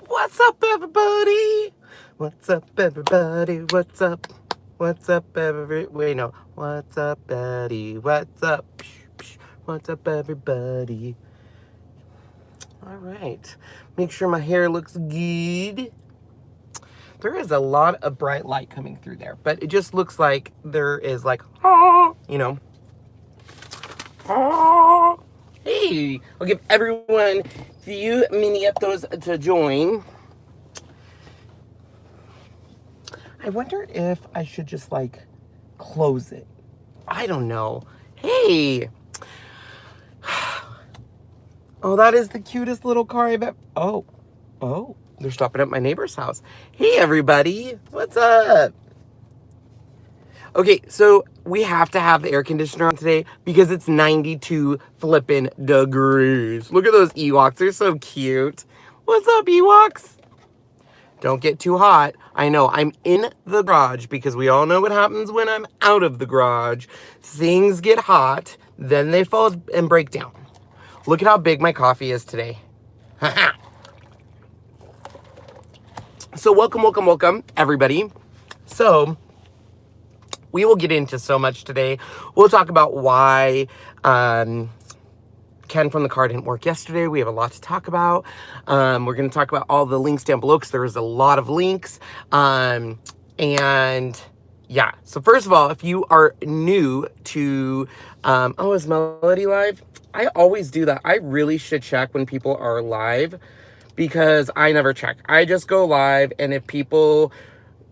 What's up, everybody? What's up, everybody? What's up? What's up, everybody? Wait, no. What's up, Betty? What's up? What's up, everybody? All right. Make sure my hair looks good. There is a lot of bright light coming through there, but it just looks like there is like, you know. Hey, I'll give everyone a few minutes to join. I wonder if I should just like close it. I don't know. Hey. Oh, that is the cutest little car I've ever. Oh, they're stopping at my neighbor's house. Hey, everybody. What's up? Okay, so we have to have the air conditioner on today because it's 92 flippin' degrees. Look at those Ewoks. They're so cute. What's up, Ewoks? Don't get too hot. I know, I'm in the garage because we all know what happens when I'm out of the garage. Things get hot, then they fall and break down. Look at how big my coffee is today. So welcome, everybody. So, we will get into so much today. We'll talk about why Ken from the car didn't work yesterday. We have a lot to talk about. We're going to talk about all the links down below because there is a lot of links. And yeah, so first of all, if you are new to, is Melody live? I always do that. I really should check when people are live because I never check. I just go live, and if people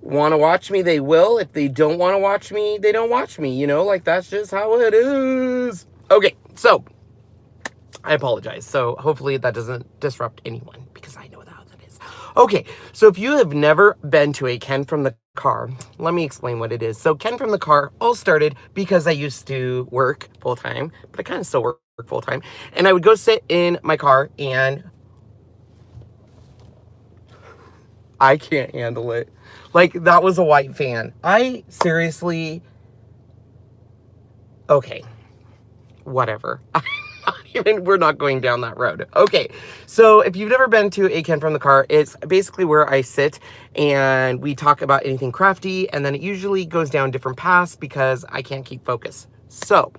want to watch me, they will. If they don't want to watch me, they don't watch me. You know, like that's just how it is. Okay, so I apologize. So hopefully that doesn't disrupt anyone because I know how that is. Okay, so if you have never been to a Ken from the car, let me explain what it is. So Ken from the car all started because I used to work full-time, but I kind of still work full-time. And I would go sit in my car and I can't handle it. Like, that was a white fan. I seriously... Okay. Whatever. We're not going down that road. Okay, so if you've never been to a Ken from the car, it's basically where I sit and we talk about anything crafty, and then it usually goes down different paths because I can't keep focus. So,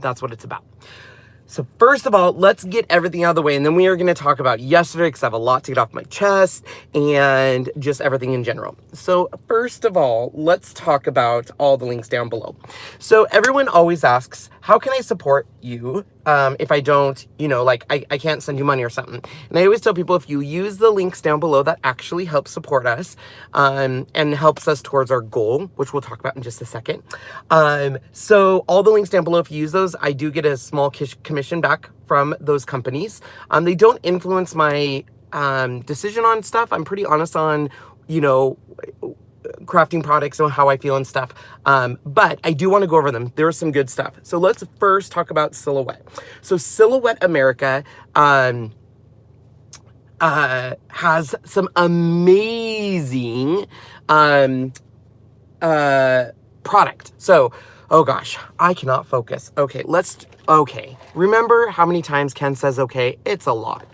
that's what it's about. So first of all, let's get everything out of the way, and then we are going to talk about yesterday because I have a lot to get off my chest and just everything in general. So first of all, let's talk about all the links down below. So everyone always asks, how can I support you if I don't, like I can't send you money or something? And I always tell people, if you use the links down below, that actually helps support us and helps us towards our goal, which we'll talk about in just a second. So all the links down below, if you use those, I do get a small commission back from those companies. They don't influence my decision on stuff. I'm pretty honest on, crafting products and how I feel and stuff. But I do want to go over them. There's some good stuff. So let's first talk about Silhouette. So Silhouette America has some amazing product. So, oh gosh, I cannot focus. Okay, okay. Remember how many times Ken says okay? It's a lot.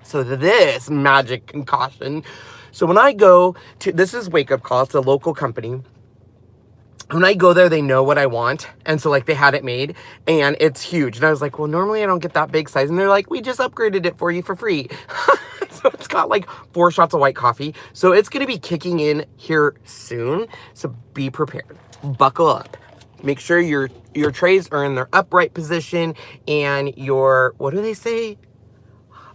So this magic concoction. So when I go to, this is Wake Up Call, it's a local company. When I go there, they know what I want. And so like they had it made and it's huge. And I was like, well, normally I don't get that big size. And they're like, we just upgraded it for you for free. So it's got like 4 shots of white coffee. So it's going to be kicking in here soon. So be prepared. Buckle up. Make sure your trays are in their upright position and your, what do they say?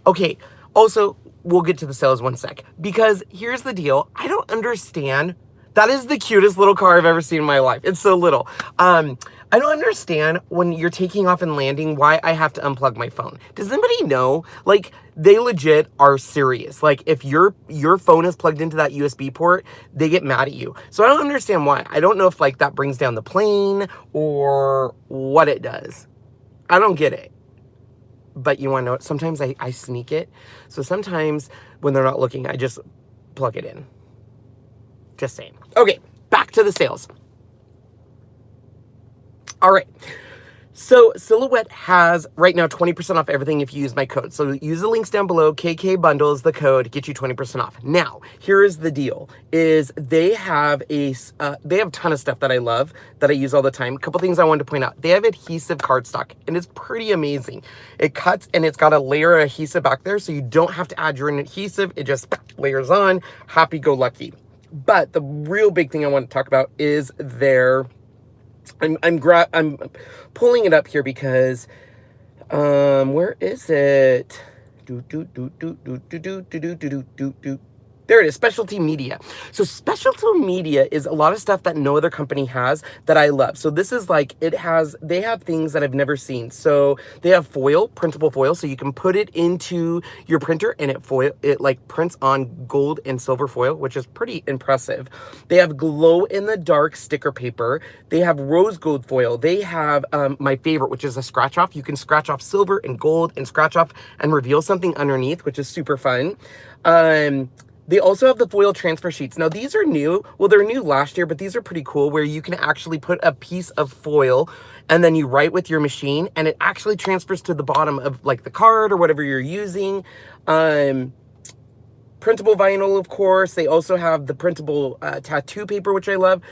Okay. Also, we'll get to the sales one sec, because here's the deal. I don't understand. That is the cutest little car I've ever seen in my life. It's so little. I don't understand when you're taking off and landing why I have to unplug my phone. Does anybody know? Like, they legit are serious. Like, if your phone is plugged into that USB port, they get mad at you. So I don't understand why. I don't know if like that brings down the plane or what it does. I don't get it. But you want to know, sometimes I sneak it. So sometimes when they're not looking, I just plug it in. Just saying. Okay, back to the sales. All right. So Silhouette has right now 20% off everything if you use my code. So use the links down below. KK Bundle is the code to get you 20% off. Now, here is the deal: is they have a ton of stuff that I love that I use all the time. A couple things I wanted to point out: they have adhesive cardstock, and it's pretty amazing. It cuts and it's got a layer of adhesive back there, so you don't have to add your own adhesive. It just layers on. Happy go lucky. But the real big thing I want to talk about is their I'm pulling it up here because where is it? There it is, specialty media. So specialty media is a lot of stuff that no other company has that I love. So this is like, they have things that I've never seen. So they have foil, printable foil, so you can put it into your printer and it like prints on gold and silver foil, which is pretty impressive. They have glow in the dark sticker paper. They have rose gold foil. They have my favorite, which is a scratch off. You can scratch off silver and gold and scratch off and reveal something underneath, which is super fun. They also have the foil transfer sheets. Now these are new. Well, they're new last year, but these are pretty cool where you can actually put a piece of foil and then you write with your machine and it actually transfers to the bottom of like the card or whatever you're using. Printable vinyl, of course. They also have the printable tattoo paper, which I love.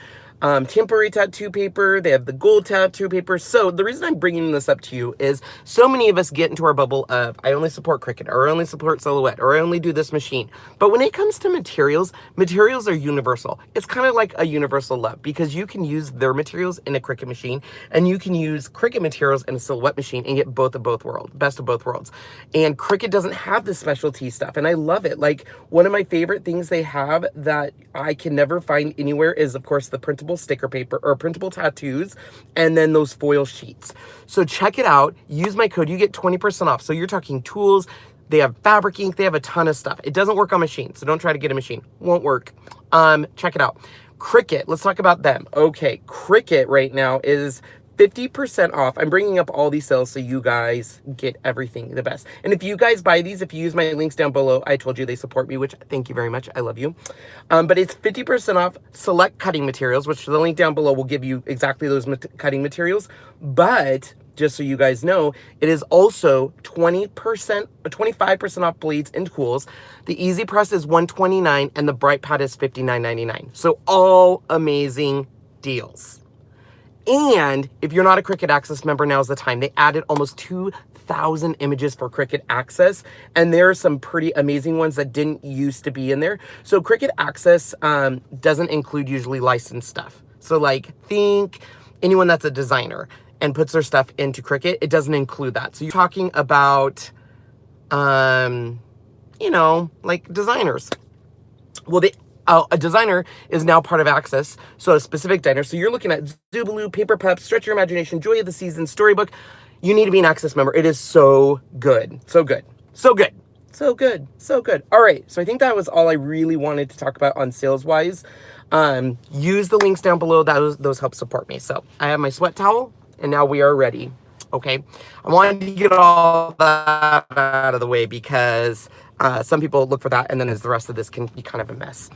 Temporary tattoo paper. They have the gold tattoo paper. So the reason I'm bringing this up to you is so many of us get into our bubble of I only support Cricut, or I only support Silhouette, or I only do this machine. But when it comes to materials, materials are universal. It's kind of like a universal love because you can use their materials in a Cricut machine and you can use Cricut materials in a Silhouette machine and get both of both worlds, best of both worlds. And Cricut doesn't have the specialty stuff and I love it. Like one of my favorite things they have that I can never find anywhere is of course the printable sticker paper or printable tattoos and then those foil sheets. So check it out. Use my code. You get 20% off. So you're talking tools. They have fabric ink. They have a ton of stuff. It doesn't work on machines. So don't try to get a machine. Won't work. Check it out. Cricut. Let's talk about them. Okay. Cricut right now is 50% off. I'm bringing up all these sales so you guys get everything the best. And if you guys buy these, if you use my links down below, I told you they support me, which thank you very much. I love you. But it's 50% off select cutting materials, which the link down below will give you exactly those cutting materials. But just so you guys know, it is also 25% off blades and tools. The Easy Press is $129 and the Bright Pad is $59.99. So all amazing deals. And if you're not a Cricut Access member, now's the time. They added almost 2,000 images for Cricut Access, and there are some pretty amazing ones that didn't used to be in there. So Cricut Access doesn't include usually licensed stuff. So like think anyone that's a designer and puts their stuff into Cricut, it doesn't include that. So you're talking about, you know, like designers. Well, a designer is now part of Access, so a specific designer. So you're looking at Zubaloo, Paper Pup, Stretch Your Imagination, Joy of the Season, Storybook. You need to be an Access member. It is so good. So good. So good. So good. So good. All right. So I think that was all I really wanted to talk about on sales-wise. Use the links down below. Those help support me. So I have my sweat towel, and now we are ready. Okay. I wanted to get all that out of the way because some people look for that, and then the rest of this can be kind of a mess.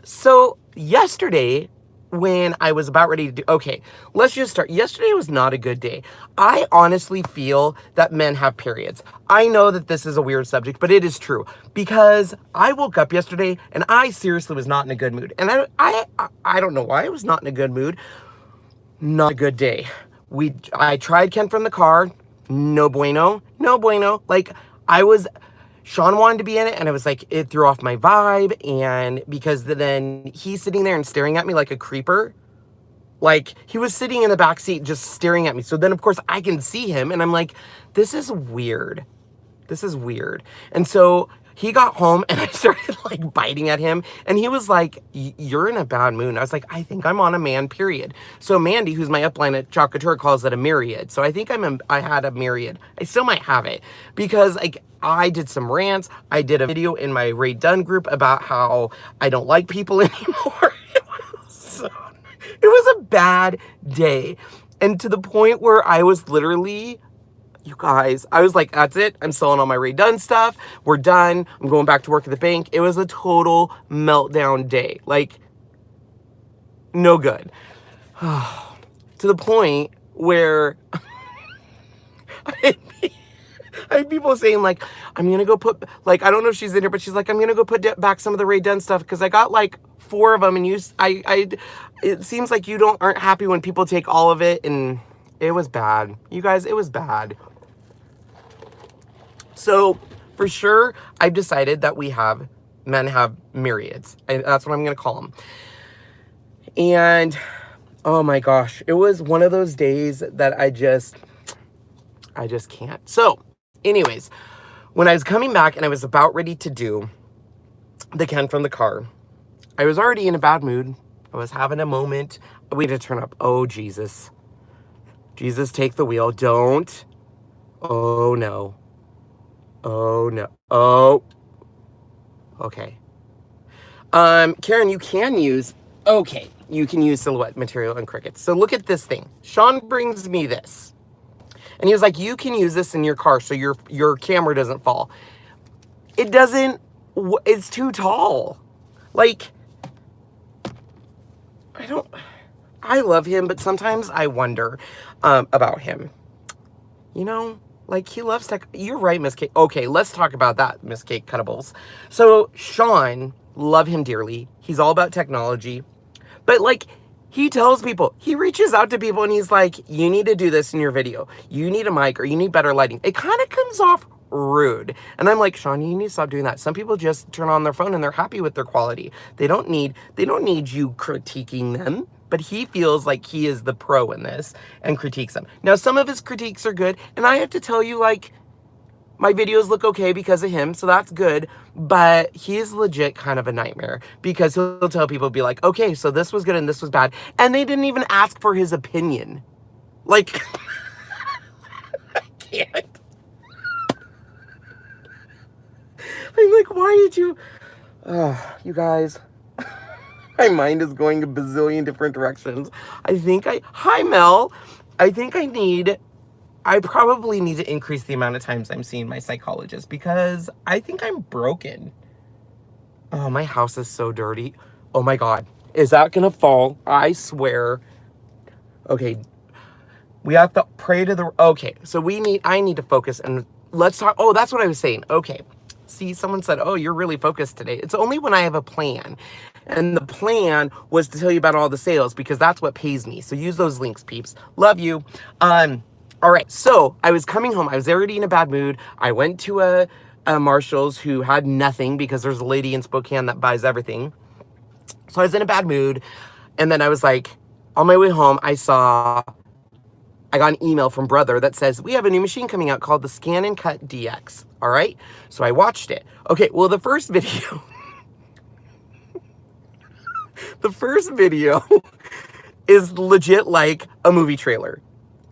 So yesterday, when I was about ready to do, okay, let's just start. Yesterday was not a good day. I honestly feel that men have periods. I know that this is a weird subject, but it is true because I woke up yesterday and I seriously was not in a good mood. And I don't know why I was not in a good mood. Not a good day. I tried Ken from the car. No bueno. No bueno. Like Sean wanted to be in it, and I was like, it threw off my vibe, and because then he's sitting there and staring at me like a creeper. Like, he was sitting in the back seat just staring at me. So then, of course, I can see him, and I'm like, this is weird. This is weird. And so he got home, and I started, like, biting at him, and he was like, you're in a bad mood. And I was like, I think I'm on a man period. So Mandy, who's my upline at Chocateur, calls it a myriad. So I think I had a myriad. I still might have it, because, like, I did some rants. I did a video in my Ray Dunn group about how I don't like people anymore. It was a bad day. And to the point where I was literally, you guys, I was like, that's it. I'm selling all my Ray Dunn stuff. We're done. I'm going back to work at the bank. It was a total meltdown day. Like, no good. To the point where I had people saying like, I'm gonna go put, like, I don't know if she's in here, but she's like, I'm gonna go put back some of the Ray Dunn stuff because I got like 4 of them, and it seems like you aren't happy when people take all of it, and it was bad. You guys, it was bad. So for sure, I've decided that men have myriads. That's what I'm gonna call them. And oh my gosh, it was one of those days that I just can't. So anyways, when I was coming back and I was about ready to do the Ken from the car, I was already in a bad mood. I was having a moment. We had to turn up. Oh, Jesus. Jesus, take the wheel. Don't. Oh, no. Oh, no. Oh. Okay. Karen, you can use silhouette material and Cricut. So look at this thing. Sean brings me this. And he was like, you can use this in your car so your camera doesn't fall. It doesn't, it's too tall. Like, I love him, but sometimes I wonder about him. You know, like he loves tech. You're right, Miss Kate. Okay, let's talk about that, Miss Kate Cuttables. So Sean, love him dearly. He's all about technology. But like, he tells people, he reaches out to people and he's like, you need to do this in your video. You need a mic or you need better lighting. It kind of comes off rude. And I'm like, Sean, you need to stop doing that. Some people just turn on their phone and they're happy with their quality. They don't need you critiquing them. But he feels like he is the pro in this and critiques them. Now, some of his critiques are good. And I have to tell you, like, my videos look okay because of him, so that's good, but he is legit kind of a nightmare because he'll tell people, be like, okay, so this was good and this was bad, and they didn't even ask for his opinion. Like, I can't. I'm like, why did you... you guys, my mind is going a bazillion different directions. Hi, Mel. I probably need to increase the amount of times I'm seeing my psychologist because I think I'm broken. Oh, my house is so dirty. Oh my God. Is that gonna fall? I swear. Okay. We have to pray to the... Okay, so I need to focus and let's talk... Oh, that's what I was saying. Okay. See, someone said, oh, you're really focused today. It's only when I have a plan. And the plan was to tell you about all the sales because that's what pays me. So use those links, peeps. Love you. All right, so I was coming home. I was already in a bad mood. I went to a Marshall's who had nothing because there's a lady in Spokane that buys everything. So I was in a bad mood. And then I was like, on my way home, I got an email from Brother that says, we have a new machine coming out called the Scan and Cut DX. All right, so I watched it. Okay, well, the first video, is legit like a movie trailer.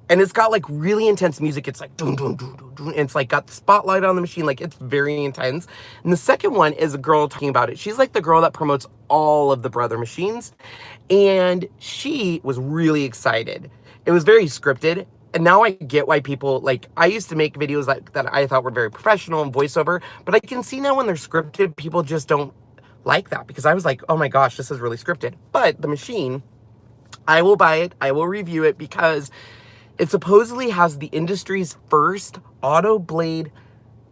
And it's got like really intense music. It's like, dun, dun, dun, dun, dun. And it's like got the spotlight on the machine. Like it's very intense. And the second one is a girl talking about it. She's like the girl that promotes all of the Brother machines. And she was really excited. It was very scripted. And now I get why people, like, I used to make videos that I thought were very professional and voiceover. But I can see now when they're scripted, people just don't like that. Because I was like, oh my gosh, this is really scripted. But the machine, I will buy it. I will review it because... it supposedly has the industry's first auto blade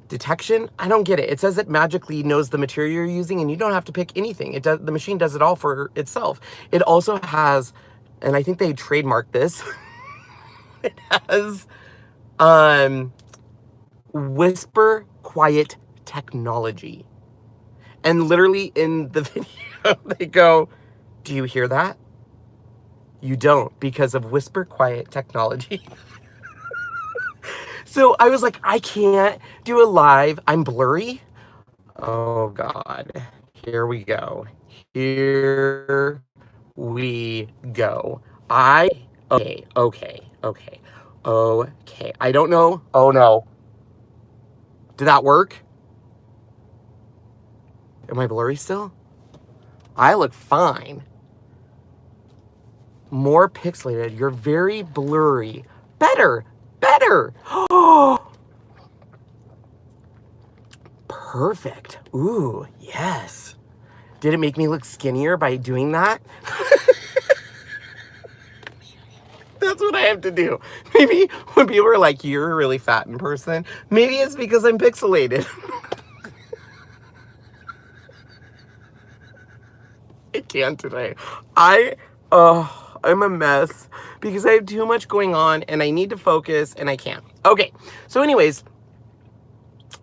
detection. I don't get it. It says it magically knows the material you're using and you don't have to pick anything. The machine does it all for itself. It also has, and I think they trademarked this, it has whisper quiet technology. And literally in the video, they go, do you hear that? You don't because of whisper quiet technology. So I was like, I can't do a live. I'm blurry. Oh God. Here we go. Here we go. Okay. I don't know. Oh no. Did that work? Am I blurry still? I look fine. More pixelated. You're very blurry. Better. Oh, perfect. Ooh, yes. Did it make me look skinnier by doing that? That's That's what I have to do. Maybe when people are like, you're really fat in person, maybe it's because I'm pixelated. I can't today. I'm a mess because I have too much going on and I need to focus and I can't. Okay, so anyways,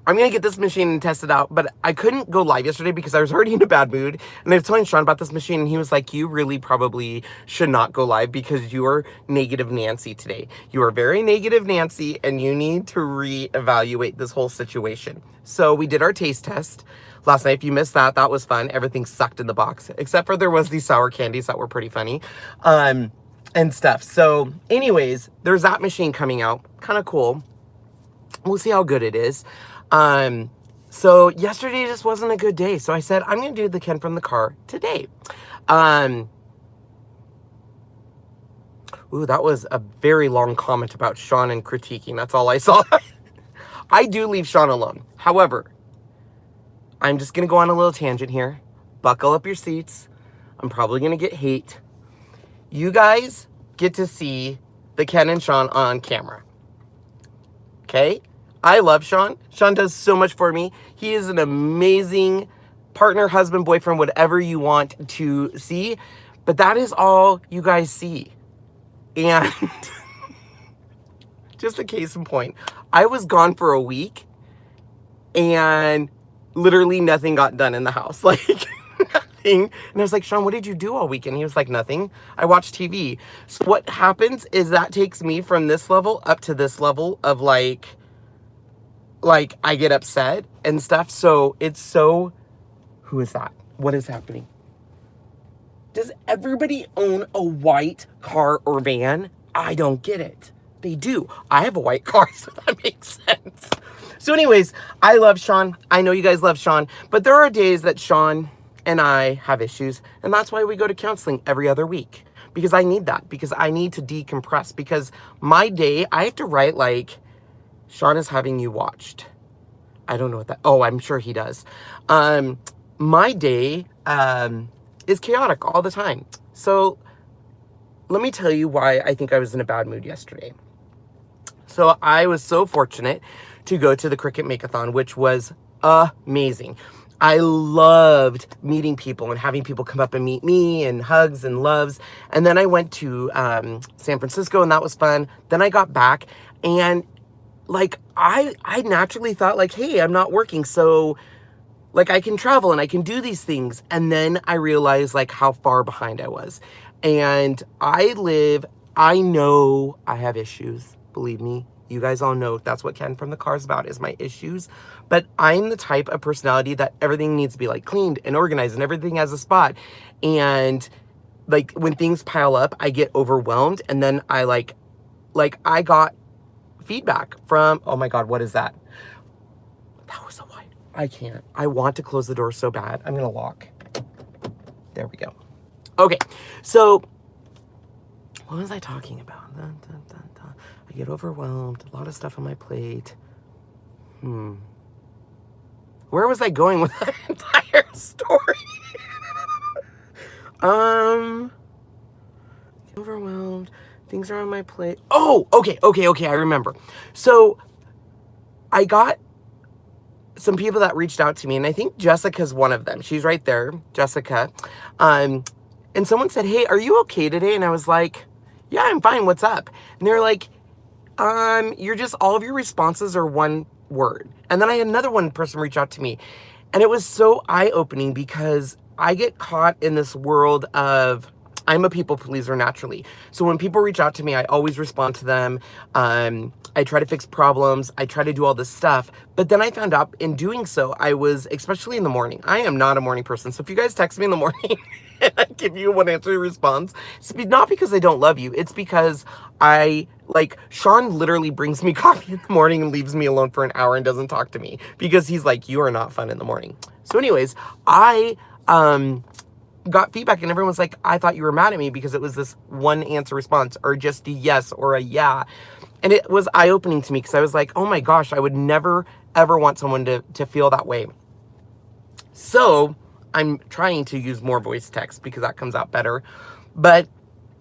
I'm going to get this machine and test it out, but I couldn't go live yesterday because I was already in a bad mood, and I was telling Sean about this machine, and he was like, you really probably should not go live because you are negative Nancy today. You are very negative Nancy, and you need to reevaluate this whole situation. So we did our taste test last night. If you missed that, that was fun. Everything sucked in the box, except for there was these sour candies that were pretty funny, and stuff. So anyways, there's that machine coming out. Kind of cool. We'll see how good it is. So yesterday just wasn't a good day. So I said, I'm going to do the Ken from the car today. Ooh, that was a very long comment about Sean and critiquing. That's all I saw. I do leave Sean alone. However, I'm just going to go on a little tangent here. Buckle up your seats. I'm probably going to get hate. You guys get to see the Ken and Sean on camera. Okay? I love Sean. Sean does so much for me. He is an amazing partner, husband, boyfriend, whatever you want to see. But that is all you guys see. And just a case in point, I was gone for a week and literally nothing got done in the house. Like nothing. And I was like, Sean, what did you do all weekend? He was like, nothing. I watched TV. So what happens is that takes me from this level up to this level of like I get upset and stuff. So it's so, who is that? What is happening? Does everybody own a white car or van? I don't get it. They do. I have a white car, so that makes sense. So anyways, I love Sean. I know you guys love Sean, but there are days that Sean and I have issues, and that's why we go to counseling every other week, because I need that, because I need to decompress, because my day, I have to write like, Sean is having you watched. I don't know what that, oh, I'm sure he does. My day is chaotic all the time. So let me tell you why I think I was in a bad mood yesterday. So I was so fortunate to go to the Cricut Make-a-thon, which was amazing. I loved meeting people and having people come up and meet me and hugs and loves. And then I went to San Francisco, and that was fun. Then I got back, and like, I naturally thought like, hey, I'm not working, so like I can travel and I can do these things. And then I realized like how far behind I was. And I know I have issues, believe me. You guys all know that's what Ken from the car is about, is my issues. But I'm the type of personality that everything needs to be like cleaned and organized and everything has a spot. And like when things pile up, I get overwhelmed. And then I like I got feedback from, oh my God, what is that? That was a white. I can't. I want to close the door so bad. I'm going to lock. There we go. Okay. So what was I talking about? I get overwhelmed. A lot of stuff on my plate. Where was I going with that entire story? Overwhelmed. Things are on my plate. Oh, okay. I remember. So I got some people that reached out to me, and I think Jessica's one of them. She's right there, Jessica. And someone said, hey, are you okay today? And I was like, yeah, I'm fine. What's up? And they're like, you're just, all of your responses are one word. And then I had another one person reach out to me, and it was so eye-opening because I get caught in this world of, I'm a people pleaser naturally. So when people reach out to me, I always respond to them. I try to fix problems. I try to do all this stuff. But then I found out in doing so, I was, especially in the morning, I am not a morning person. So if you guys text me in the morning and I give you one answer response, it's not because I don't love you. It's because Sean literally brings me coffee in the morning and leaves me alone for an hour and doesn't talk to me because he's like, you are not fun in the morning. So anyways, I got feedback, and everyone was like, I thought you were mad at me because it was this one answer response or just a yes or a yeah. And it was eye-opening to me because I was like, oh my gosh, I would never, ever want someone to feel that way. So I'm trying to use more voice text because that comes out better. But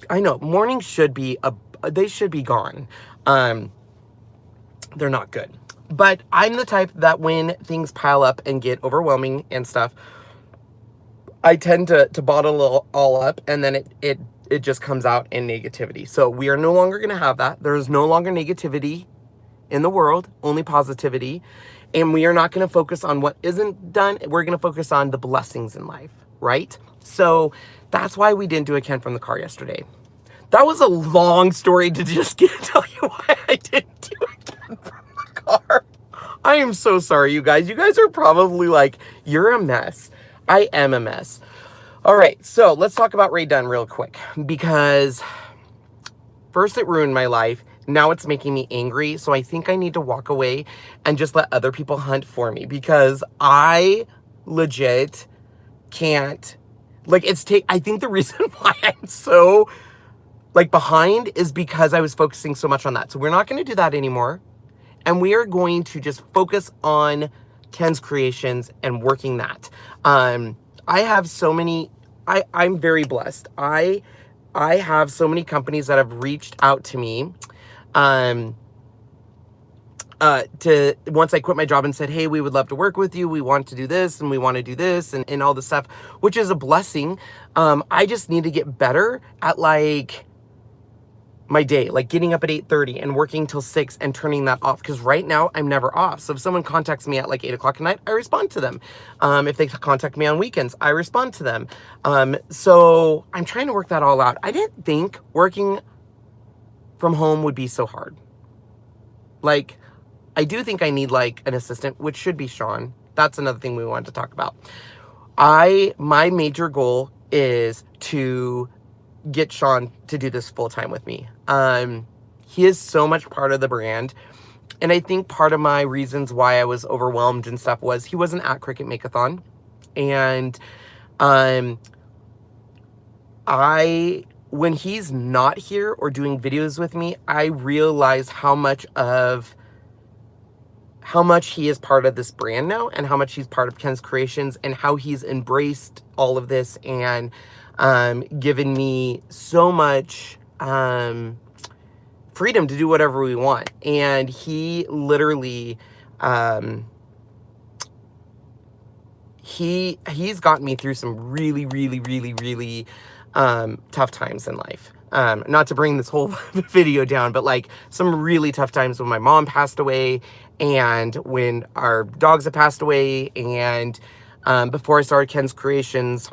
I know, mornings should be, they should be gone. They're not good. But I'm the type that when things pile up and get overwhelming and stuff, I tend to bottle it all up, and then it just comes out in negativity. So we are no longer going to have that. There is no longer negativity in the world, only positivity. And we are not going to focus on what isn't done. We're going to focus on the blessings in life, right? So that's why we didn't do a Ken from the car yesterday. That was a long story to just tell you why I didn't do a Ken from the car. I am so sorry, you guys. You guys are probably like, you're a mess. I am a mess. All right, so let's talk about Ray Dunn real quick, because first it ruined my life. Now it's making me angry. So I think I need to walk away and just let other people hunt for me, because I legit can't, like, I think the reason why I'm so like behind is because I was focusing so much on that. So we're not going to do that anymore. And we are going to just focus on Ken's Creations and working that. I have so many, I'm very blessed. I have so many companies that have reached out to me, to once I quit my job and said, hey, we would love to work with you. We want to do this and we want to do this and all this stuff, which is a blessing. I just need to get better at like my day, like getting up at 8:30 and working till 6 and turning that off. Because right now I'm never off. So if someone contacts me at like 8 o'clock at night, I respond to them. If they contact me on weekends, I respond to them. So I'm trying to work that all out. I didn't think working from home would be so hard. Like, I do think I need like an assistant, which should be Sean. That's another thing we wanted to talk about. My major goal is to get Sean to do this full time with me. He is so much part of the brand. And I think part of my reasons why I was overwhelmed and stuff was he wasn't at Cricut Make-a-thon. And when he's not here or doing videos with me, I realize how much he is part of this brand now, and how much he's part of Ken's Creations, and how he's embraced all of this and given me so much freedom to do whatever we want. And he literally he's gotten me through some really, really, really, really tough times in life. Not to bring this whole video down, but like some really tough times when my mom passed away, and when our dogs have passed away, and before I started Ken's Creations,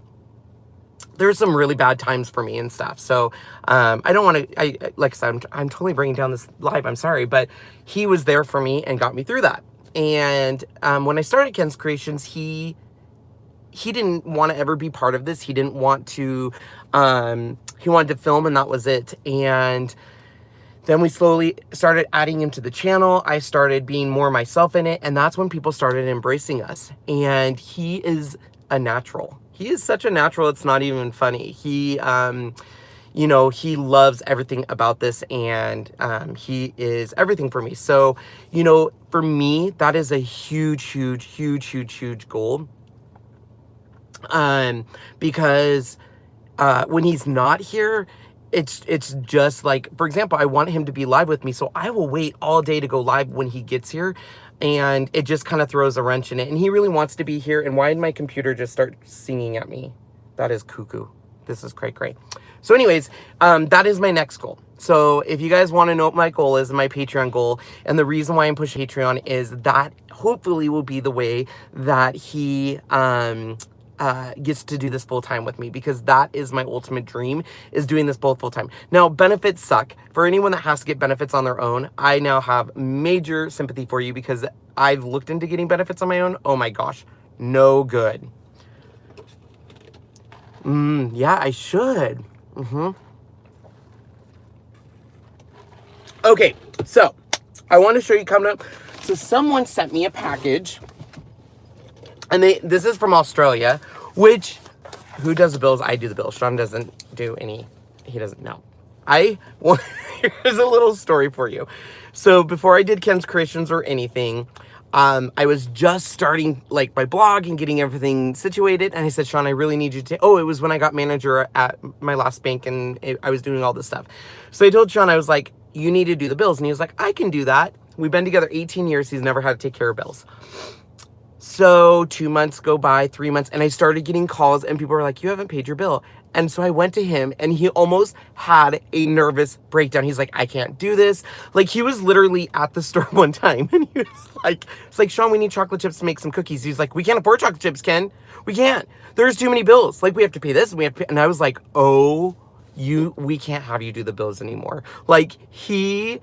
there's some really bad times for me and stuff. So I don't want to, like I said, I'm totally bringing down this live. I'm sorry, but he was there for me and got me through that. And when I started Ken's Creations, he didn't want to ever be part of this. He didn't want to, he wanted to film, and that was it. And then we slowly started adding him to the channel. I started being more myself in it, and that's when people started embracing us. And he is a natural. He is such a natural, it's not even funny. He, you know, he loves everything about this, and he is everything for me. So, you know, for me, that is a huge, huge, huge, huge, huge goal. Because when he's not here, it's just like, for example, I want him to be live with me, so I will wait all day to go live when he gets here, and it just kind of throws a wrench in it. And he really wants to be here. And why did my computer just start singing at me? That is cuckoo. This is cray. So anyways, that is my next goal. So if you guys want to know what my goal is, my Patreon goal, and the reason why I'm pushing Patreon is that hopefully will be the way that he gets to do this full time with me, because that is my ultimate dream, is doing this both full time. Now, benefits suck. For anyone that has to get benefits on their own, I now have major sympathy for you, because I've looked into getting benefits on my own. Oh my gosh, no good. Yeah, I should. Okay, so I want to show you coming up. So someone sent me a package, and this is from Australia, which, who does the bills? I do the bills. Sean doesn't do any, he doesn't know. Here's a little story for you. So before I did Ken's Creations or anything, I was just starting like my blog and getting everything situated. And I said, Sean, I really need you to, oh, it was when I got manager at my last bank and I was doing all this stuff. So I told Sean, I was like, you need to do the bills. And he was like, I can do that. We've been together 18 years. He's never had to take care of bills. So 2 months go by, 3 months, and I started getting calls and people were like, you haven't paid your bill. And so I went to him and he almost had a nervous breakdown. He's like, I can't do this. Like he was literally at the store one time and he was like, it's like, Sean, we need chocolate chips to make some cookies. He's like, we can't afford chocolate chips, Ken. We can't. There's too many bills. Like we have to pay this and we have to pay. And I was like, oh, we can't have you do the bills anymore. Like he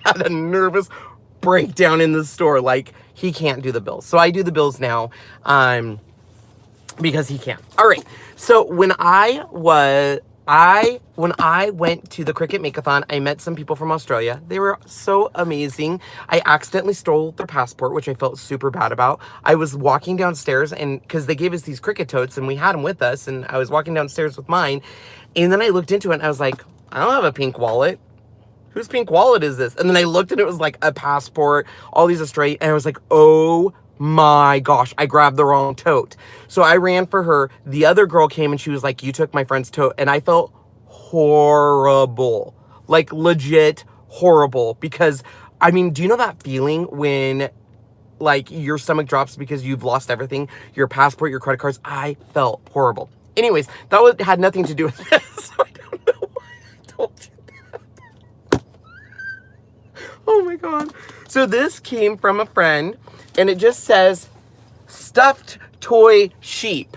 had a nervous breakdown in the store. Like he can't do the bills. So I do the bills now. Because he can't. All right. So when I went to the Cricut Makeathon, I met some people from Australia. They were so amazing. I accidentally stole their passport, which I felt super bad about. I was walking downstairs and because they gave us these Cricut totes and we had them with us and I was walking downstairs with mine. And then I looked into it and I was like, I don't have a pink wallet. Whose pink wallet is this? And then I looked and it was like a passport, all these Australian, and I was like, oh my gosh, I grabbed the wrong tote. So I ran for her. The other girl came and she was like, you took my friend's tote. And I felt horrible, like legit horrible. Because I mean, do you know that feeling when like your stomach drops because you've lost everything, your passport, your credit cards? I felt horrible. Anyways, that had nothing to do with this. So I don't know why I told you. Oh my God. So this came from a friend and it just says stuffed toy sheep.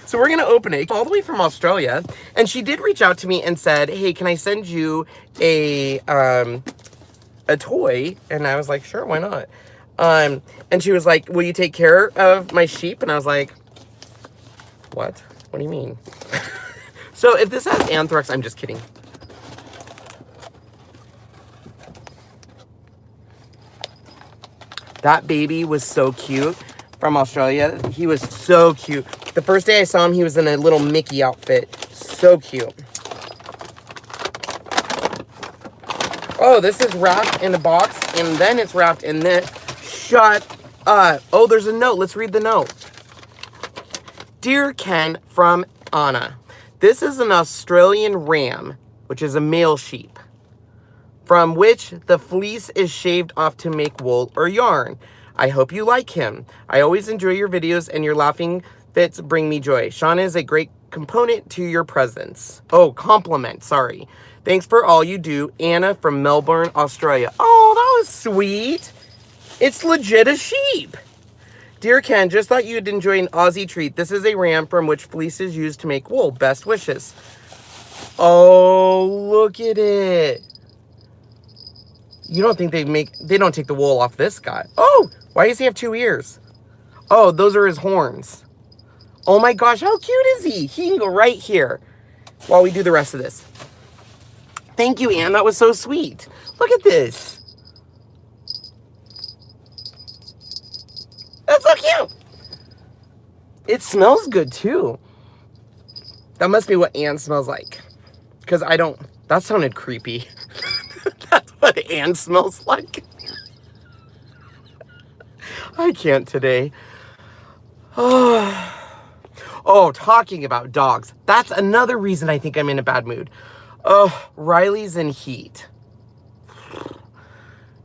So we're going to open it all the way from Australia. And she did reach out to me and said, hey, can I send you a toy? And I was like, sure, why not? And she was like, will you take care of my sheep? And I was like, what? What do you mean? So if this has anthrax, I'm just kidding. That baby was so cute from Australia. He was so cute. The first day I saw him, he was in a little Mickey outfit. So cute. Oh, this is wrapped in a box, and then it's wrapped in this. Shut up. Oh, there's a note. Let's read the note. Dear Ken, from Anna. This is an Australian ram, which is a male sheep, from which the fleece is shaved off to make wool or yarn. I hope you like him. I always enjoy your videos and your laughing fits bring me joy. Shauna is a great component to your presence. Oh, compliment, sorry. Thanks for all you do. Anna from Melbourne, Australia. Oh, that was sweet. It's legit a sheep. Dear Ken, just thought you'd enjoy an Aussie treat. This is a ram from which fleece is used to make wool. Best wishes. Oh, look at it. You don't think they don't take the wool off this guy. Oh, why does he have 2 ears? Oh, those are his horns. Oh my gosh, how cute is he? He can go right here while we do the rest of this. Thank you, Anne. That was so sweet. Look at this. That's so cute. It smells good too. That must be what Anne smells like. Because I don't, that sounded creepy. That's what Anne smells like. I can't today. Oh, talking about dogs. That's another reason I think I'm in a bad mood. Oh, Riley's in heat.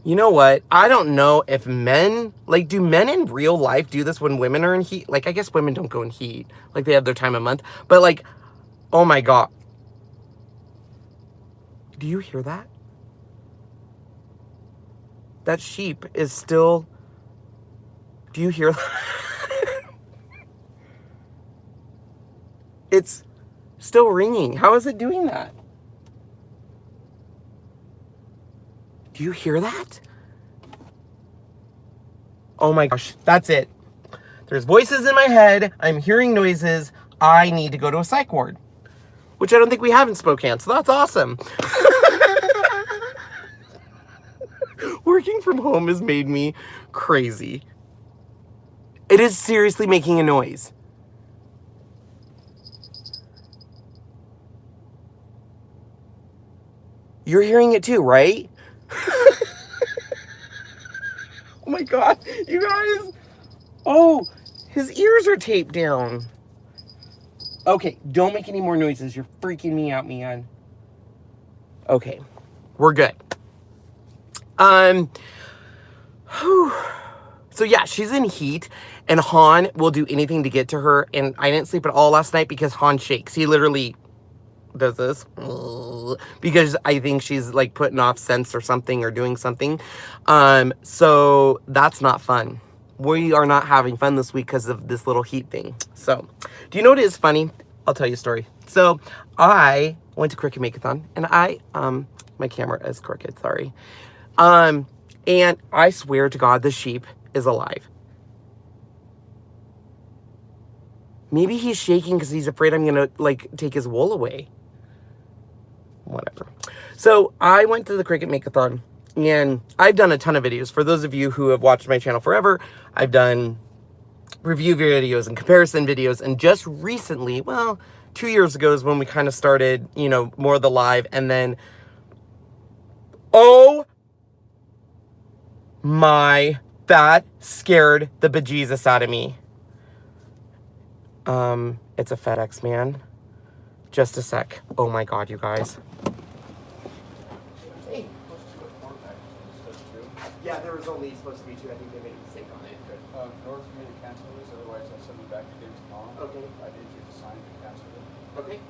You know what? I don't know if men, like, do men in real life do this when women are in heat? Like, I guess women don't go in heat. Like, they have their time of month. But, like, oh my God. Do you hear that? That sheep is still... Do you hear that? It's still ringing. How is it doing that? Do you hear that? Oh my gosh, that's it. There's voices in my head. I'm hearing noises. I need to go to a psych ward, which I don't think we have in Spokane, so that's awesome. Working from home has made me crazy. It is seriously making a noise. You're hearing it too, right? Oh my God, you guys. Oh, his ears are taped down. Okay, don't make any more noises. You're freaking me out, man. Okay, we're good. Whew. So yeah, she's in heat, and Han will do anything to get to her, and I didn't sleep at all last night because Han shakes. He literally does this because I think she's like putting off scents or something or doing something. So that's not fun. We are not having fun this week because of this little heat thing. So, do you know what is funny? I'll tell you a story. So, I went to Cricut Make-a-thon, and my camera is crooked, sorry. And I swear to God, the sheep is alive. Maybe he's shaking because he's afraid I'm gonna like take his wool away. Whatever. So I went to the Cricut Make-a-thon, and I've done a ton of videos. For those of you who have watched my channel forever, I've done review videos and comparison videos, and just recently, well, 2 years ago is when we kind of started, you know, more of the live, and then, oh my, that scared the bejesus out of me. It's a FedEx man. Just a sec. Oh my God, you guys. Hey. Yeah, there was only supposed to be 2. I think they made a mistake on it. North for me to cancel this, otherwise I'll send it back again tomorrow. Okay. I need you to sign to cancel it. Okay.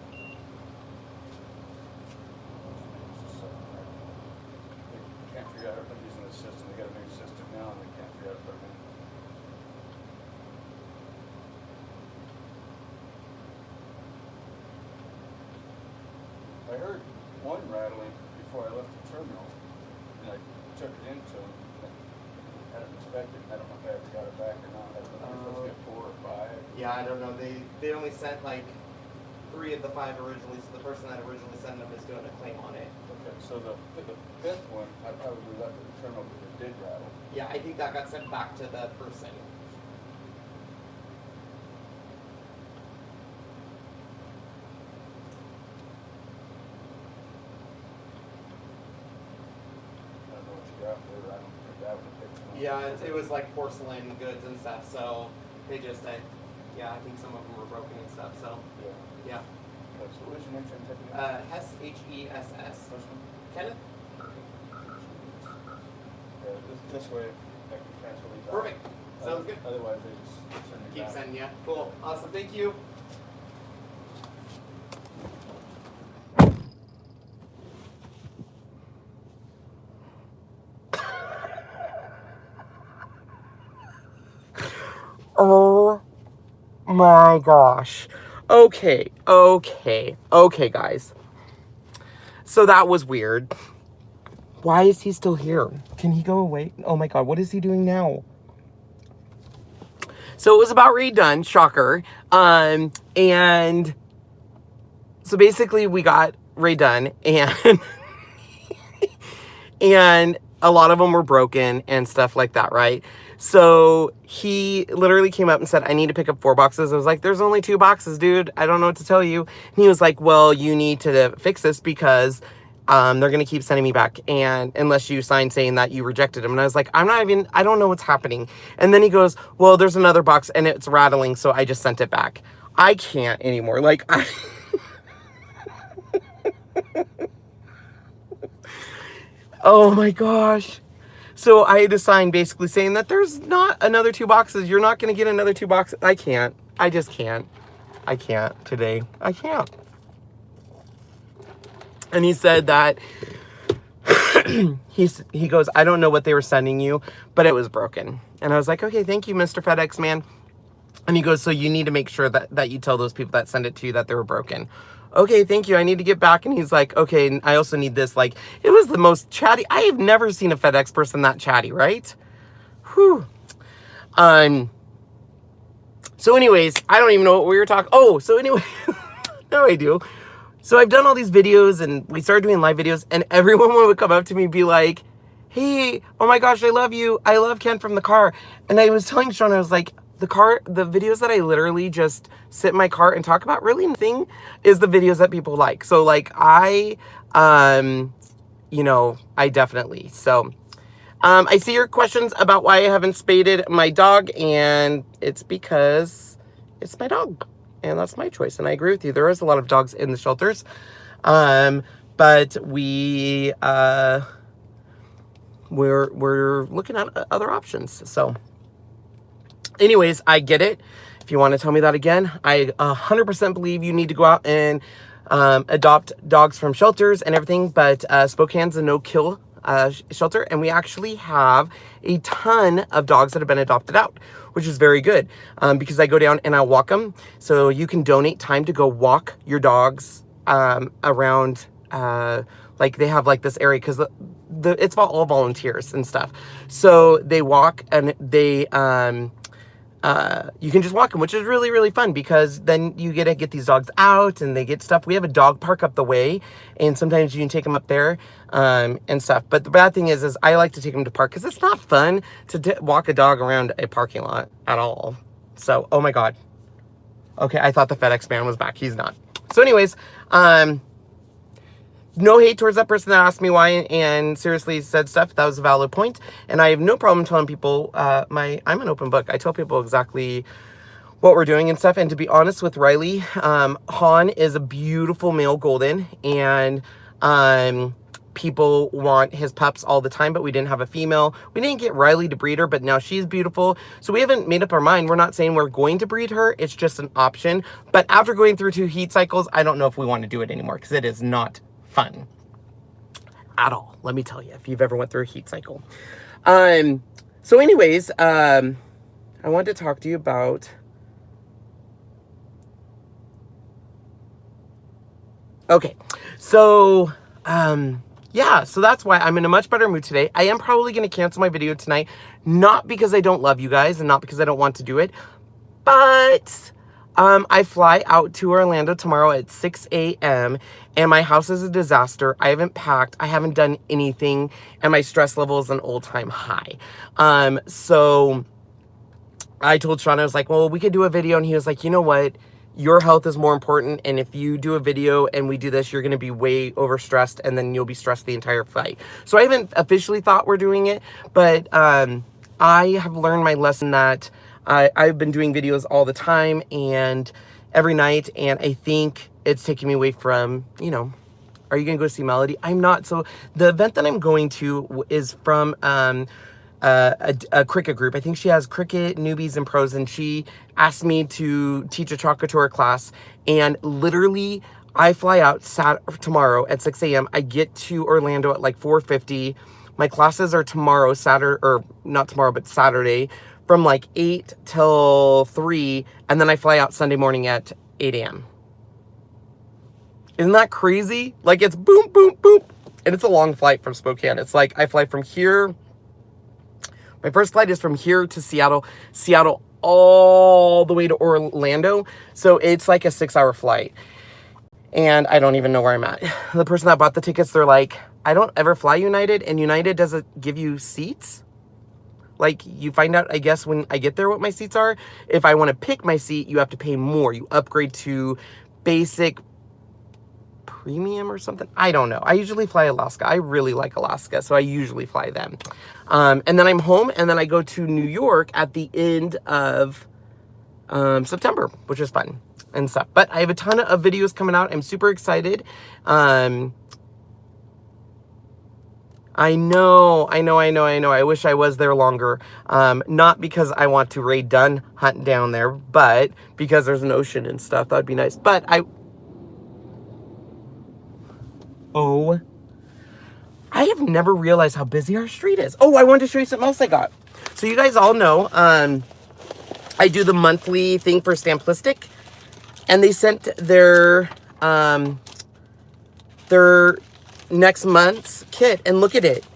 They can't figure out everybody's using the system. They got a new system now and they can't figure out everything. I heard one rattling before I left the terminal, and I took it into them. I hadn't expected. I don't know if I ever got it back or not. I don't know if we were supposed to get 4 or 5. Yeah, I don't know. They only sent like 3 of the 5 originally, so the person that originally sent them is doing a claim on it. Okay, so the 5th one, I probably left at the terminal because it did rattle. Yeah, I think that got sent back to the person. Yeah, it was like porcelain goods and stuff, so they just, yeah, I think some of them were broken and stuff, so, yeah. So what is your name? Hess, H-E-S-S. Kenneth? This way I can cancel these out. Perfect. Sounds good. Otherwise they just send me Keep back. sending you. Cool. Awesome. Thank you. Oh my gosh. Okay, guys. So that was weird. Why is he still here? Can he go away? Oh my God, what is he doing now? So it was about redone, shocker. And so basically we got redone, and and a lot of them were broken and stuff like that, right? So he literally came up and said, I need to pick up 4 boxes. I was like, there's only 2 boxes, dude. I don't know what to tell you. And he was like, well, you need to fix this because they're going to keep sending me back, and unless you sign saying that you rejected them. And I was like, I don't know what's happening. And then he goes, well, there's another box and it's rattling, so I just sent it back. I can't anymore. Like, oh my gosh. So I had to sign basically saying that there's not another 2 boxes. You're not going to get another 2 boxes. I can't. I just can't. I can't today. I can't. And he said that he goes, I don't know what they were sending you, but it was broken. And I was like, okay, thank you, Mr. FedEx man. And he goes, so you need to make sure that you tell those people that send it to you that they were broken. Okay, thank you. I need to get back. And he's like, okay, and I also need this. Like, it was the most chatty. I have never seen a FedEx person that chatty, right? Whew. So anyways, I don't even know what we were talking. Oh, so anyway, no, I do. So I've done all these videos, and we started doing live videos, and everyone would come up to me and be like, hey, oh my gosh, I love you. I love Ken from the car. And I was telling Sean, I was like, the videos that I literally just sit in my car and talk about, really nothing is the videos that people like. So like you know, I definitely. So, I see your questions about why I haven't spaded my dog, and it's because it's my dog, and that's my choice. And I agree with you. There is a lot of dogs in the shelters, but we're looking at other options. So, anyways, I get it. If you want to tell me that again, I 100% believe you need to go out and adopt dogs from shelters and everything, but Spokane's a no-kill shelter, and we actually have a ton of dogs that have been adopted out, which is very good, because I go down and I walk them. So you can donate time to go walk your dogs around, like they have like this area, because it's all volunteers and stuff. So they walk, and they you can just walk them, which is really, really fun, because then you get to get these dogs out and they get stuff. We have a dog park up the way, and sometimes you can take them up there and stuff. But the bad thing is I like to take them to park, because it's not fun to walk a dog around a parking lot at all. So, oh my God. Okay, I thought the FedEx man was back. He's not. So anyways, no hate towards that person that asked me why and seriously said stuff. That was a valid point. And I have no problem telling people, I'm an open book. I tell people exactly what we're doing and stuff. And to be honest with Riley, Han is a beautiful male golden, and people want his pups all the time, but we didn't have a female. We didn't get Riley to breed her, but now she's beautiful. So we haven't made up our mind. We're not saying we're going to breed her. It's just an option. But after going through 2 heat cycles, I don't know if we want to do it anymore, because it is not fun at all, let me tell you, if you've ever went through a heat cycle. So anyways, I wanted to talk to you about, okay, so yeah, so that's why I'm in a much better mood today. I am probably going to cancel my video tonight, not because I don't love you guys and not because I don't want to do it, but I fly out to Orlando tomorrow at 6 a.m. and my house is a disaster. I haven't packed. I haven't done anything, and my stress level is an all-time high. So I told Sean, I was like, well, we could do a video, and he was like, you know what? Your health is more important, and if you do a video and we do this, you're going to be way overstressed, and then you'll be stressed the entire flight. So I haven't officially thought we're doing it, but I have learned my lesson that I've been doing videos all the time and every night, and I think it's taking me away from, you know, are you going to go see Melody? I'm not. So the event that I'm going to is from a Cricut group. I think she has Cricut newbies and pros, and she asked me to teach a Chocateur class, and literally I fly out tomorrow at 6 a.m. I get to Orlando at like 4:50. My classes are tomorrow, Saturday, or not tomorrow, but Saturday, from like 8 till 3, and then I fly out Sunday morning at 8 a.m. Isn't that crazy? Like, it's boom, boom, boom. And it's a long flight from Spokane. It's like I fly from here. My first flight is from here to Seattle, Seattle all the way to Orlando. So it's like a 6-hour flight. And I don't even know where I'm at. The person that bought the tickets, they're like, I don't ever fly United, and United doesn't give you seats. Like, you find out, I guess, when I get there what my seats are. If I want to pick my seat, you have to pay more. You upgrade to basic premium or something. I don't know. I usually fly Alaska. I really like Alaska, so I usually fly them. And then I'm home, and then I go to New York at the end of September, which is fun and stuff. But I have a ton of videos coming out. I'm super excited. I know. I wish I was there longer. Not because I want to raid dun hunt down there, but because there's an ocean and stuff. That would be nice. But I have never realized how busy our street is. Oh, I wanted to show you something else I got. So you guys all know, I do the monthly thing for Stamplistic, and they sent their next month's kit, and look at it.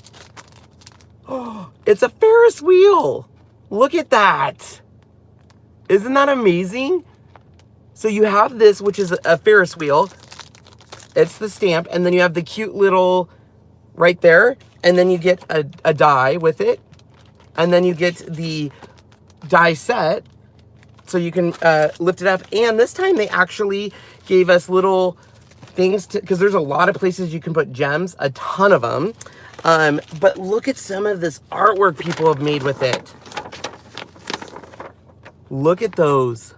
Oh, it's a Ferris wheel. Look at that. Isn't that amazing? So you have this, which is a Ferris wheel. It's the stamp, and then you have the cute little right there, and then you get a die with it, and then you get the die set, so you can lift it up. And this time they actually gave us little things to, because there's a lot of places you can put gems, a ton of them. But look at some of this artwork people have made with it. Look at those.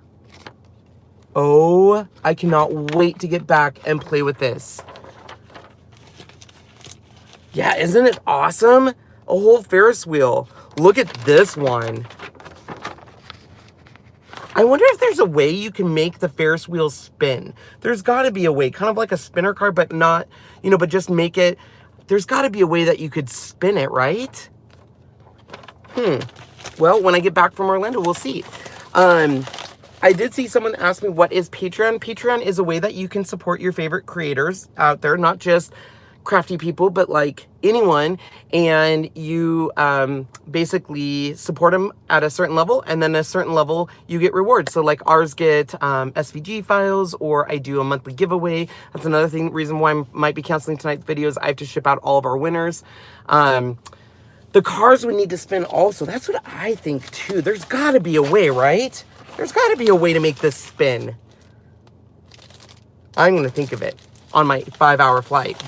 Oh, I cannot wait to get back and play with this. Yeah, isn't it awesome? A whole Ferris wheel. Look at this one. I wonder if there's a way you can make the Ferris wheel spin. There's got to be a way, kind of like a spinner car, but not, you know, but just make it. There's got to be a way that you could spin it, right? Well, when I get back from Orlando, we'll see. I did see someone ask me, what is Patreon? Patreon is a way that you can support your favorite creators out there, not just crafty people, but like anyone, and you basically support them at a certain level, and then a certain level you get rewards. So like ours get SVG files, or I do a monthly giveaway. That's another reason why I might be canceling tonight's videos. I have to ship out all of our winners. The cars would need to spin also. That's what I think too. There's got to be a way, right? There's got to be a way to make this spin. I'm going to think of it on my 5-hour flight.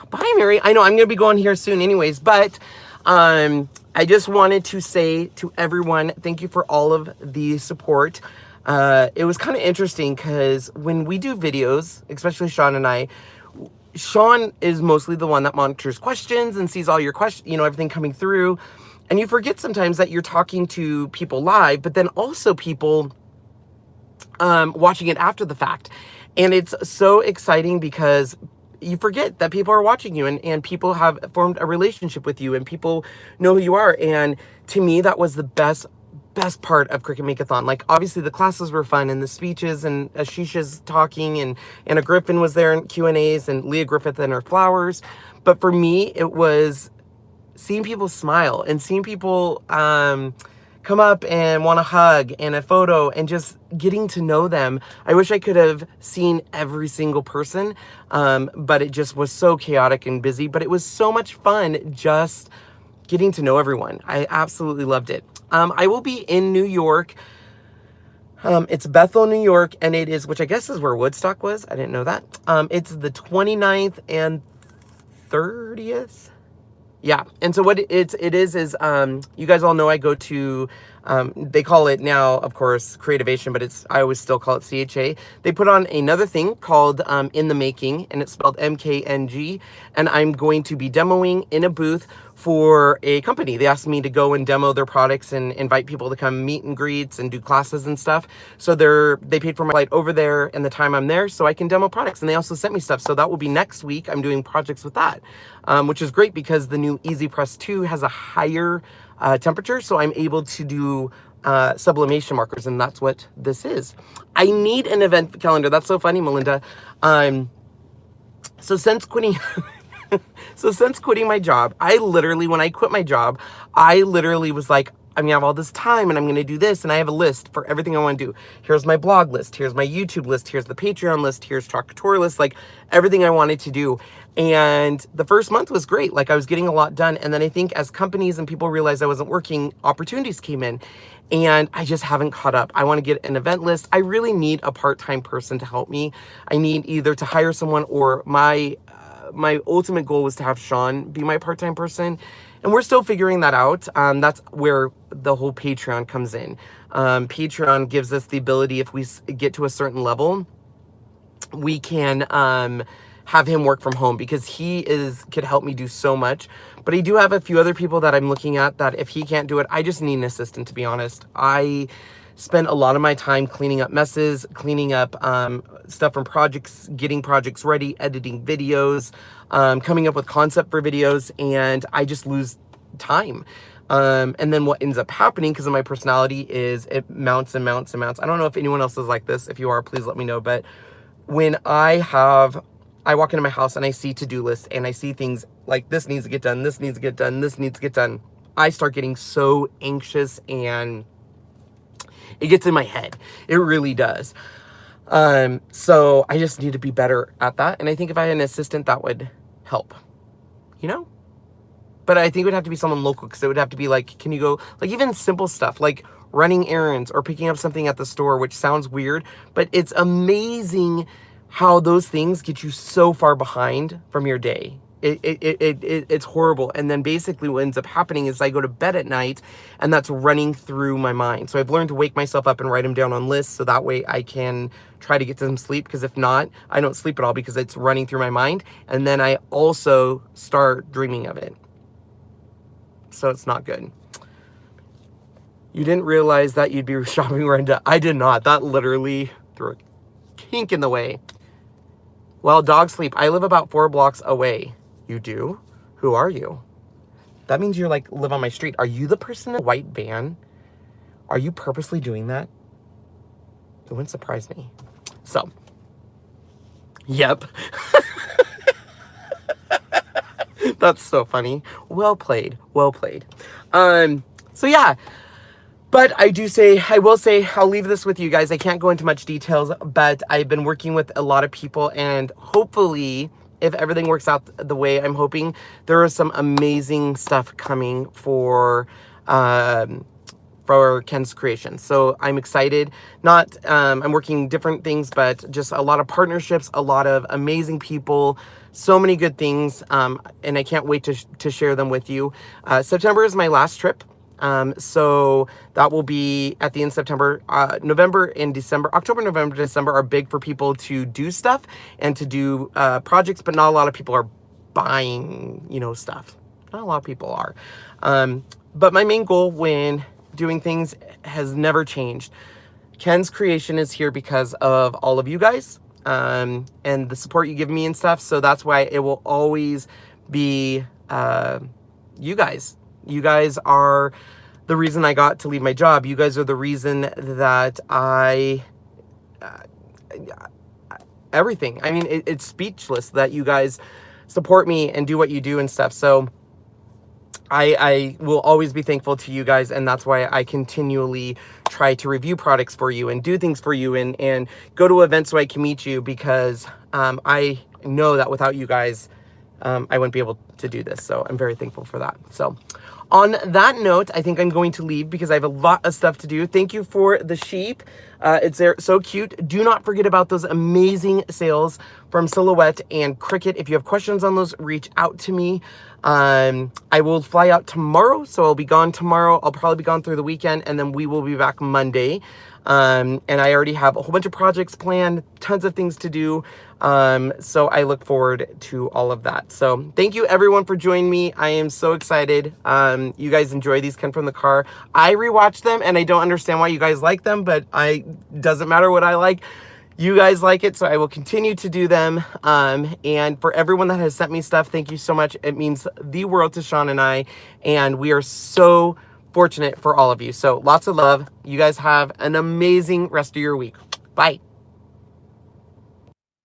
Bye, Mary. I know I'm going to be going here soon anyways, but I just wanted to say to everyone, thank you for all of the support. It was kind of interesting because when we do videos, especially Sean and I, Sean is mostly the one that monitors questions and sees all your questions, you know, everything coming through. And you forget sometimes that you're talking to people live, but then also people watching it after the fact. And it's so exciting because you forget that people are watching you, and people have formed a relationship with you, and people know who you are. And to me, that was the best part of Cricut Make-a-thon. Like, obviously the classes were fun, and the speeches, and Ashisha's talking, and Anna Griffin was there in Q&As, and Leah Griffith and her flowers. But for me, it was seeing people smile and seeing people come up and want a hug and a photo and just getting to know them. I wish I could have seen every single person, but it just was so chaotic and busy. But it was so much fun just getting to know everyone. I absolutely loved it. I will be in New York. It's Bethel, New York, and it is, which I guess is where Woodstock was. I didn't know that. It's the 29th and 30th. Yeah, and so what it is you guys all know I go to, they call it now, of course, Creativation, but I always still call it CHA. They put on another thing called In the Making, and it's spelled MKNG, and I'm going to be demoing in a booth for a company. They asked me to go and demo their products and invite people to come meet and greets and do classes and stuff. So they paid for my flight over there and the time I'm there so I can demo products. And they also sent me stuff. So that will be next week. I'm doing projects with that, which is great because the new Easy Press 2 has a higher temperature. So I'm able to do sublimation markers, and that's what this is. I need an event calendar. That's so funny, Melinda. So since quitting... So since quitting my job, when I quit my job, I literally was like, I'm gonna have all this time and I'm gonna do this, and I have a list for everything I want to do. Here's my blog list, here's my YouTube list, here's the Patreon list, here's Traktor list, like everything I wanted to do. And the first month was great, like I was getting a lot done. And then I think as companies and people realized I wasn't working, opportunities came in, and I just haven't caught up. I want to get an event list. I really need a part-time person to help me. I need either to hire someone, or my ultimate goal was to have Sean be my part-time person, and we're still figuring that out. That's where the whole Patreon comes in. Patreon gives us the ability, if we get to a certain level, we can have him work from home, because he could help me do so much. But I do have a few other people that I'm looking at that if he can't do it, I just need an assistant, to be honest. I spend a lot of my time cleaning up messes, cleaning up stuff from projects, getting projects ready, editing videos, coming up with concept for videos, and I just lose time. And then what ends up happening, because of my personality, is it mounts and mounts and mounts. I don't know if anyone else is like this. If you are, please let me know. But when I walk into my house and I see to-do lists, and I see things like this needs to get done, this needs to get done, this needs to get done, I start getting so anxious, and it gets in my head. It really does. So I just need to be better at that. And I think if I had an assistant, that would help, you know? But I think it would have to be someone local, because it would have to be like, can you go, like even simple stuff like running errands or picking up something at the store, which sounds weird, but it's amazing how those things get you so far behind from your day. It's horrible. And then basically what ends up happening is I go to bed at night and that's running through my mind. So I've learned to wake myself up and write them down on lists so that way I can try to get some sleep, because if not, I don't sleep at all because it's running through my mind. And then I also start dreaming of it. So it's not good. You didn't realize that you'd be shopping Renda. I did not. That literally threw a kink in the way. Well, dog sleep. I live about 4 blocks away. You do? Who are you? That means you're like, live on my street. Are you the person in the white van? Are you purposely doing that? It wouldn't surprise me. So, yep. That's so funny. Well played. Well played. So yeah. But I will say, I'll leave this with you guys. I can't go into much details, but I've been working with a lot of people, and hopefully, if everything works out the way I'm hoping, there is some amazing stuff coming for Ken's Kreations. So I'm excited. I'm working different things, but just a lot of partnerships, a lot of amazing people, so many good things, and I can't wait to share them with you. September is my last trip. So that will be at the end of September. November and December, October, November, December are big for people to do stuff and to do projects, but not a lot of people are buying, stuff. Not a lot of people are. But my main goal when doing things has never changed. Ken's Kreation is here because of all of you guys, and the support you give me and stuff. So that's why it will always be you guys. You guys are the reason I got to leave my job. You guys are the reason that everything. I mean, it's speechless that you guys support me and do what you do and stuff. So I will always be thankful to you guys, and that's why I continually try to review products for you and do things for you and go to events so I can meet you, because I know that without you guys, I wouldn't be able to do this. So I'm very thankful for that. So on that note, I think I'm going to leave because I have a lot of stuff to do. Thank you for the sheep. It's so cute. Do not forget about those amazing sales from Silhouette and Cricut. If you have questions on those, reach out to me. I will fly out tomorrow, so I'll be gone tomorrow. I'll probably be gone through the weekend, and then we will be back Monday. And I already have a whole bunch of projects planned, tons of things to do. So I look forward to all of that. So thank you everyone for joining me. I am so excited. You guys enjoy these Ken from the car. I rewatch them and I don't understand why you guys like them, but doesn't matter what I like. You guys like it, so I will continue to do them. And for everyone that has sent me stuff, thank you so much. It means the world to Sean and I, and we are so fortunate for all of you. So lots of love. You guys have an amazing rest of your week. Bye.